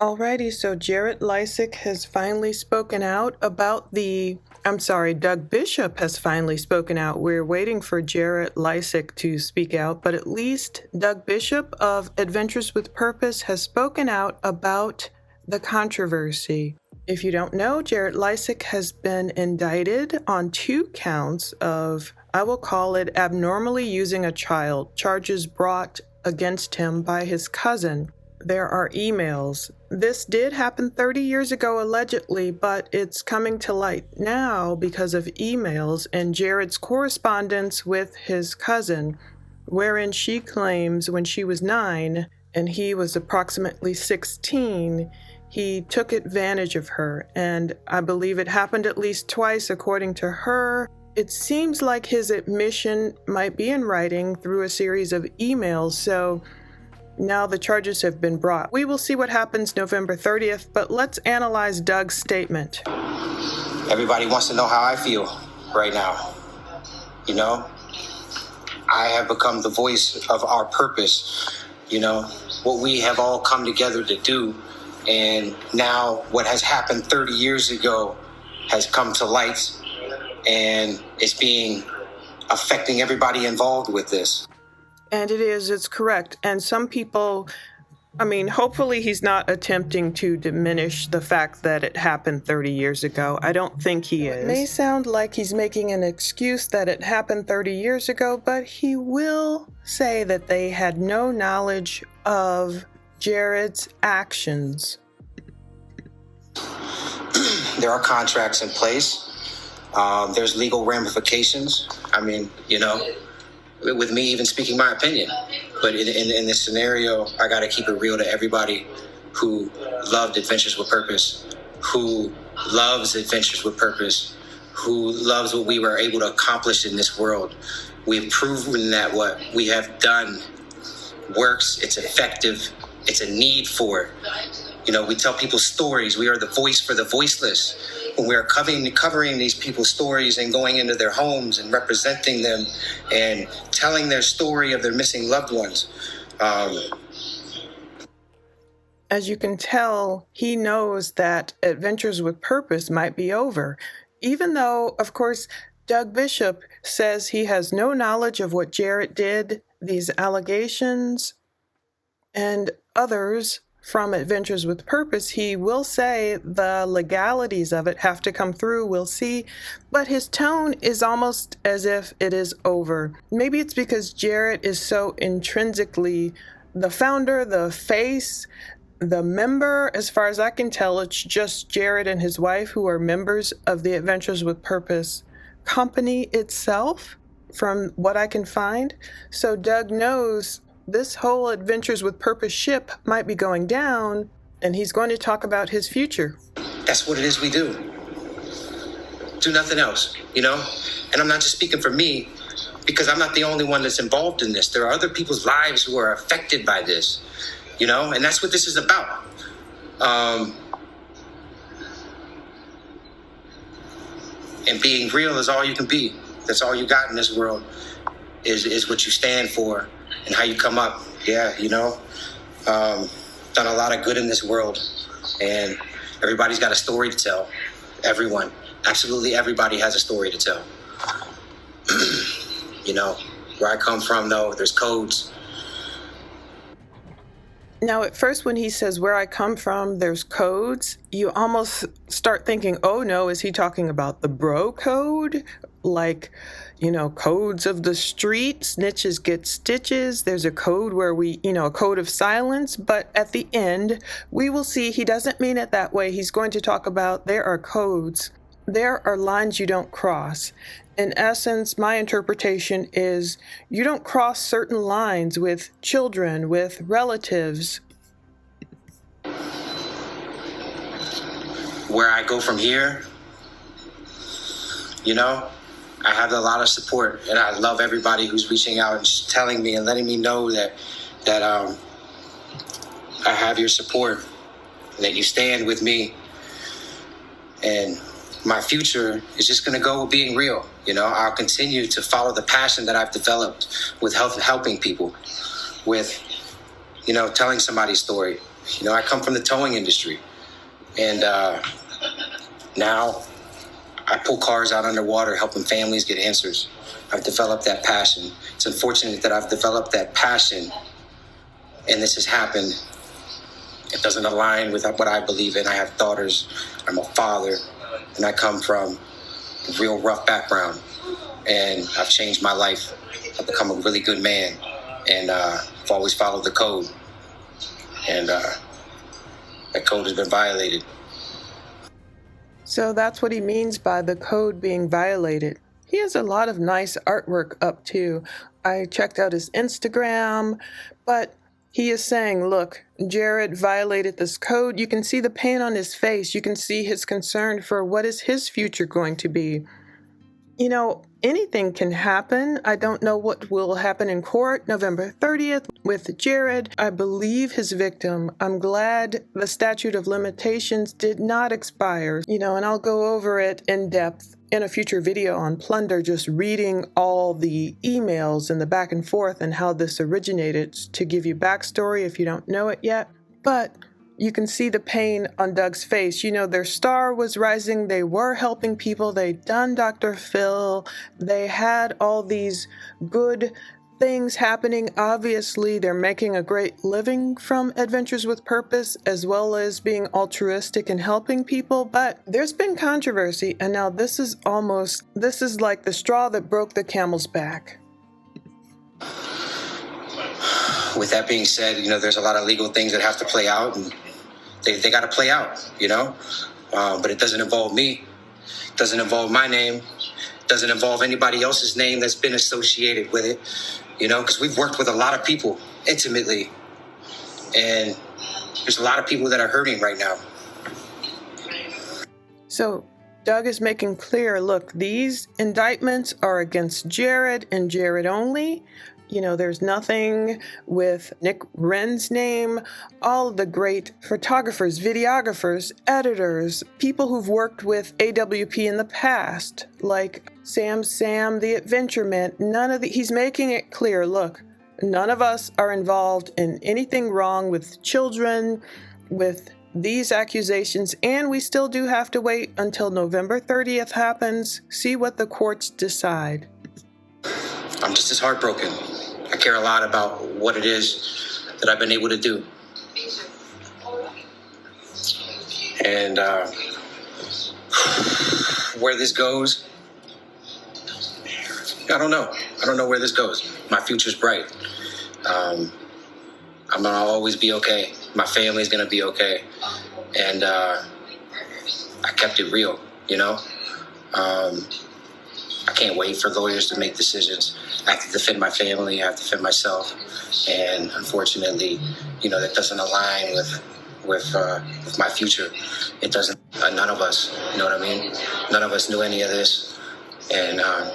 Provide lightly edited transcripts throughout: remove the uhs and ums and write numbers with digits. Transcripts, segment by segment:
Alrighty, so Jarrett Leisek has finally spoken out about Doug Bishop has finally spoken out. We're waiting for Jarrett Leisek to speak out, but at least Doug Bishop of Adventures with Purpose has spoken out about the controversy. If you don't know, Jarrett Leisek has been indicted on 2 counts of, I will call it, abnormally using a child, charges brought against him by his cousin. There are emails. This did happen 30 years ago, allegedly, but it's coming to light now because of emails and Jarrett's correspondence with his cousin, wherein she claims when she was 9 and he was approximately 16, he took advantage of her. And I believe it happened at least twice, according to her. It seems like his admission might be in writing through a series of emails, so now the charges have been brought. We will see what happens November 30th, but let's analyze Doug's statement. Everybody wants to know how I feel right now. You know, I have become the voice of our purpose, what we have all come together to do. And now what has happened 30 years ago has come to light, and it's affecting everybody involved with this. And it's correct. And some people, hopefully he's not attempting to diminish the fact that it happened 30 years ago. I don't think he is. It may sound like he's making an excuse that it happened 30 years ago, but he will say that they had no knowledge of Jarrett's actions. There are contracts in place. There's legal ramifications. With me even speaking my opinion. But in this scenario, I got to keep it real to everybody who loved Adventures with Purpose, who loves Adventures with Purpose, who loves what we were able to accomplish in this world. We've proven that what we have done works, it's effective, it's a need for it. We tell people stories. We are the voice for the voiceless. When we are covering these people's stories and going into their homes and representing them and telling their story of their missing loved ones. As you can tell, he knows that Adventures with Purpose might be over, even though, of course, Doug Bishop says he has no knowledge of what Jarrett did, these allegations, and others from Adventures with Purpose. He will say the legalities of it have to come through, we'll see, but his tone is almost as if it is over. Maybe it's because Jarrett is so intrinsically the founder, the face, the member. As far as I can tell, it's just Jarrett and his wife who are members of the Adventures with Purpose company itself, from what I can find. So Doug knows this whole Adventures with Purpose ship might be going down, and he's going to talk about his future. That's what it is we do. Do nothing else, And I'm not just speaking for me, because I'm not the only one that's involved in this. There are other people's lives who are affected by this, and that's what this is about. And being real is all you can be. That's all you got in this world is what you stand for. And how you come up, done a lot of good in this world, and everybody's got a story to tell. Everyone, absolutely everybody has a story to tell. Where I come from, though, there's codes. Now, at first, when he says where I come from, there's codes, you almost start thinking, oh no, is he talking about the bro code? Like, codes of the street, snitches get stitches. There's a code where a code of silence. But at the end, we will see he doesn't mean it that way. He's going to talk about there are codes. There are lines you don't cross. In essence, my interpretation is you don't cross certain lines with children, with relatives. Where I go from here, I have a lot of support, and I love everybody who's reaching out and just telling me and letting me know that I have your support, and that you stand with me. And my future is just going to go with being real. I'll continue to follow the passion that I've developed with helping people, with, telling somebody's story, I come from the towing industry, and now I pull cars out underwater, helping families get answers. I've developed that passion. It's unfortunate that I've developed that passion, and this has happened. It doesn't align with what I believe in. I have daughters. I'm a father, and I come from a real rough background, and I've changed my life. I've become a really good man, and I've always followed the code, and that code has been violated. So that's what he means by the code being violated. He has a lot of nice artwork up too. I checked out his Instagram, but he is saying, look, Jared violated this code. You can see the pain on his face. You can see his concern for what is his future going to be. Anything can happen. I don't know what will happen in court November 30th with Jared. I believe his victim. I'm glad the statute of limitations did not expire. And I'll go over it in depth in a future video on Plunder, just reading all the emails and the back and forth and how this originated to give you backstory if you don't know it yet. But you can see the pain on Doug's face. Their star was rising. They were helping people. They'd done Dr. Phil. They had all these good things happening. Obviously, they're making a great living from Adventures with Purpose, as well as being altruistic and helping people. But there's been controversy, and now this is like the straw that broke the camel's back. With that being said, there's a lot of legal things that have to play out, and they got to play out, but it doesn't involve me. It doesn't involve my name. It doesn't involve anybody else's name that's been associated with it, because we've worked with a lot of people intimately, and there's a lot of people that are hurting right now. So Doug is making clear, look, these indictments are against Jared and Jared only. There's nothing with Nick Wren's name. All of the great photographers, videographers, editors, people who've worked with AWP in the past, like Sam, the Adventure Man. He's making it clear, look, none of us are involved in anything wrong with children, with these accusations, and we still do have to wait until November 30th happens, see what the courts decide. I'm just as heartbroken. I care a lot about what it is that I've been able to do. And where this goes, I don't know. I don't know where this goes. My future's bright. I'm going to always be okay. My family's going to be okay. And I kept it real, I can't wait for lawyers to make decisions. I have to defend my family. I have to defend myself. And unfortunately, that doesn't align with my future. It doesn't. None of us, you know what I mean? None of us knew any of this. And I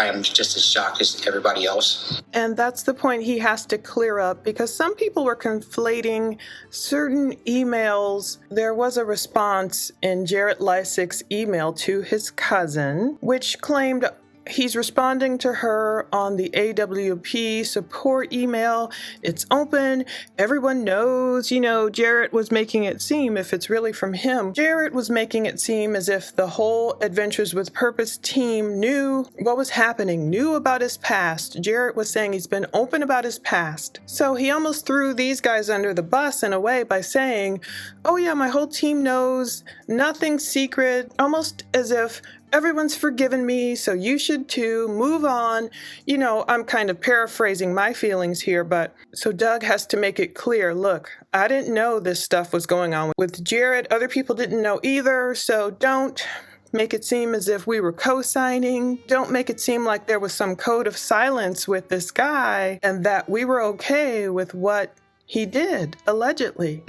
am just as shocked as everybody else. And that's the point he has to clear up, because some people were conflating certain emails. There was a response in Jarrett Leisek's email to his cousin, which claimed he's responding to her on the AWP support email. It's open. Everyone knows, Jarrett was making it seem, if it's really from him, Jarrett was making it seem as if the whole Adventures with Purpose team knew what was happening, knew about his past. Jarrett was saying he's been open about his past. So he almost threw these guys under the bus in a way by saying, oh yeah, my whole team knows, nothing's secret, almost as if everyone's forgiven me, so you should too. Move on. I'm kind of paraphrasing my feelings here, but so Doug has to make it clear, look, I didn't know this stuff was going on with Jared. Other people didn't know either, so don't make it seem as if we were co-signing. Don't make it seem like there was some code of silence with this guy and that we were okay with what he did, allegedly.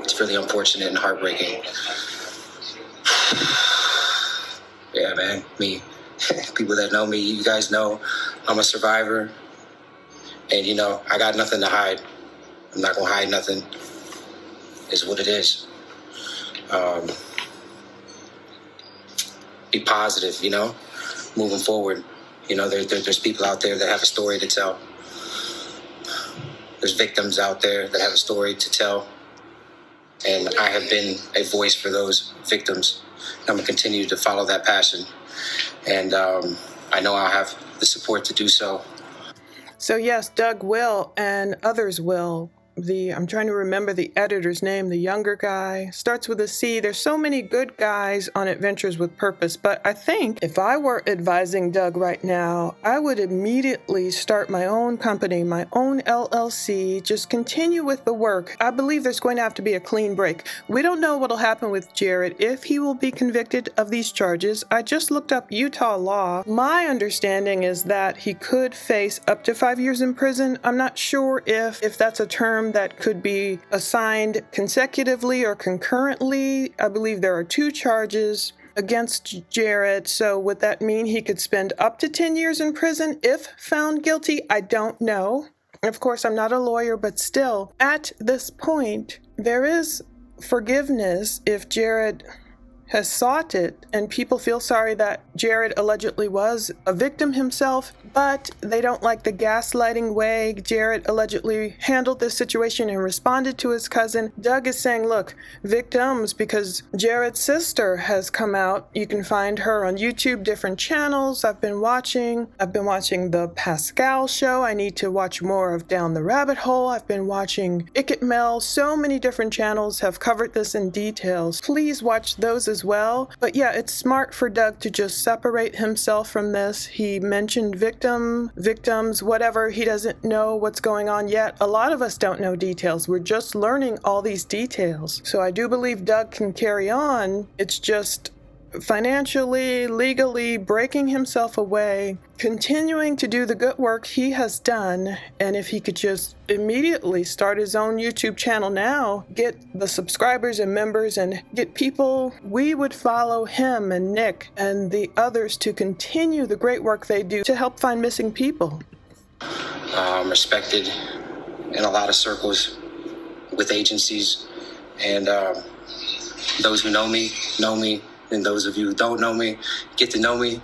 It's really unfortunate and heartbreaking. Yeah, man, people that know me, you guys know I'm a survivor, and I got nothing to hide. I'm not gonna hide nothing. It's what it is. Be positive, moving forward. There's people out there that have a story to tell, There's victims out there that have a story to tell. And I have been a voice for those victims. I'm going to continue to follow that passion. And I know I'll have the support to do so. So yes, Doug will, and others will. I'm trying to remember the editor's name, the younger guy, starts with a C. There's so many good guys on Adventures with Purpose, but I think if I were advising Doug right now, I would immediately start my own company, my own LLC, just continue with the work. I believe there's going to have to be a clean break. We don't know what'll happen with Jared, if he will be convicted of these charges. I just looked up Utah law. My understanding is that he could face up to 5 years in prison. I'm not sure if that's a term that could be assigned consecutively or concurrently. I believe there are 2 charges against Jared. So would that mean he could spend up to 10 years in prison if found guilty? I don't know. Of course, I'm not a lawyer, but still, at this point, there is forgiveness if Jared has sought it, and people feel sorry that Jared allegedly was a victim himself, but they don't like the gaslighting way Jared allegedly handled this situation and responded to his cousin. Doug is saying, look, victims, because Jared's sister has come out. You can find her on YouTube, different channels. I've been watching the Pascal show. I need to watch more of Down the Rabbit Hole. I've been watching Icket Mel. So many different channels have covered this in details. Please watch those as well. But yeah, it's smart for Doug to just separate himself from this. He mentioned victims, whatever. He doesn't know what's going on yet. A lot of us don't know details. We're just learning all these details. So I do believe Doug can carry on. It's just financially, legally breaking himself away, continuing to do the good work he has done. And if he could just immediately start his own YouTube channel now, get the subscribers and members and get people, we would follow him and Nick and the others to continue the great work they do to help find missing people. Respected in a lot of circles with agencies, and those who know me, and those of you who don't know me, get to know me.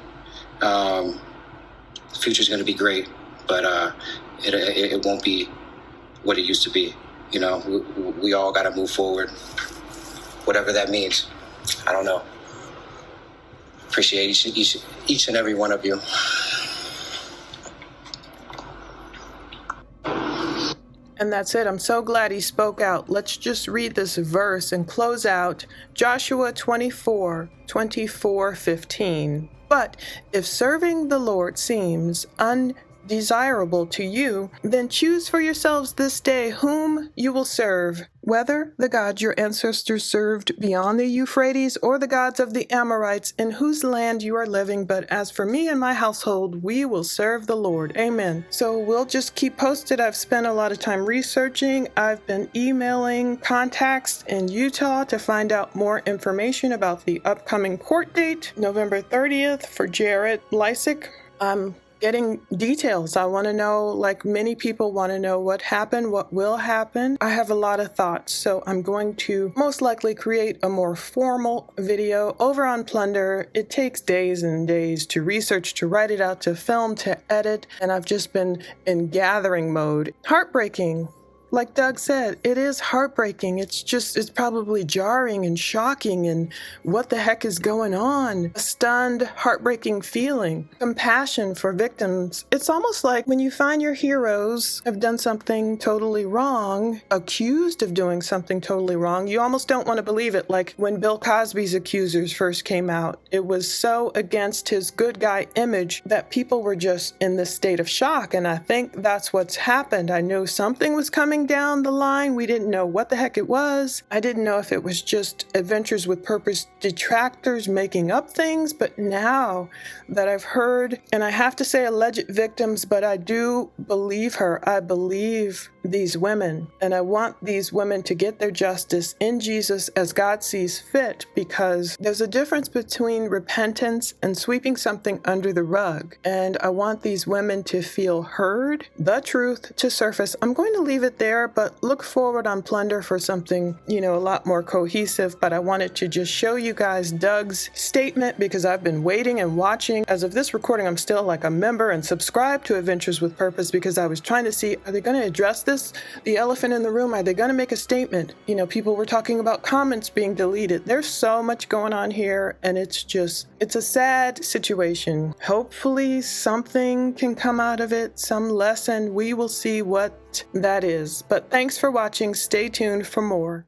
The future's going to be great, but it won't be what it used to be. You know, we all got to move forward, whatever that means. I don't know. Appreciate each and every one of you. And that's it. I'm so glad he spoke out. Let's just read this verse and close out. Joshua 24:15. But if serving the Lord seems undesirable to you, then choose for yourselves this day whom you will serve, whether the gods your ancestors served beyond the Euphrates or the gods of the Amorites in whose land you are living. But as for me and my household, we will serve the Lord. Amen. So we'll just keep posted. I've spent a lot of time researching. I've been emailing contacts in Utah to find out more information about the upcoming court date, November 30th for Jared Leisek. I'm getting details. I want to know, like many people want to know what happened, what will happen. I have a lot of thoughts, so I'm going to most likely create a more formal video over on Plunder. It takes days and days to research, to write it out, to film, to edit, and I've just been in gathering mode. Heartbreaking. Like Doug said, it is heartbreaking. It's probably jarring and shocking and what the heck is going on? A stunned, heartbreaking feeling. Compassion for victims. It's almost like when you find your heroes have done something totally wrong, accused of doing something totally wrong, you almost don't want to believe it. Like when Bill Cosby's accusers first came out, it was so against his good guy image that people were just in this state of shock. And I think that's what's happened. I knew something was coming down the line. We didn't know what the heck it was. I didn't know if it was just Adventures with Purpose detractors making up things, but now that I've heard, and I have to say alleged victims, but I do believe her. I believe these women, and I want these women to get their justice in Jesus as God sees fit, because there's a difference between repentance and sweeping something under the rug. And I want these women to feel heard, the truth to surface. I'm going to leave it there. there, but look forward on Plunder for something, a lot more cohesive. But I wanted to just show you guys Doug's statement because I've been waiting and watching. As of this recording, I'm still like a member and subscribed to Adventures with Purpose because I was trying to see, are they going to address this? The elephant in the room, are they going to make a statement? People were talking about comments being deleted. There's so much going on here, and it's a sad situation. Hopefully something can come out of it, some lesson. We will see what that is. But thanks for watching. Stay tuned for more.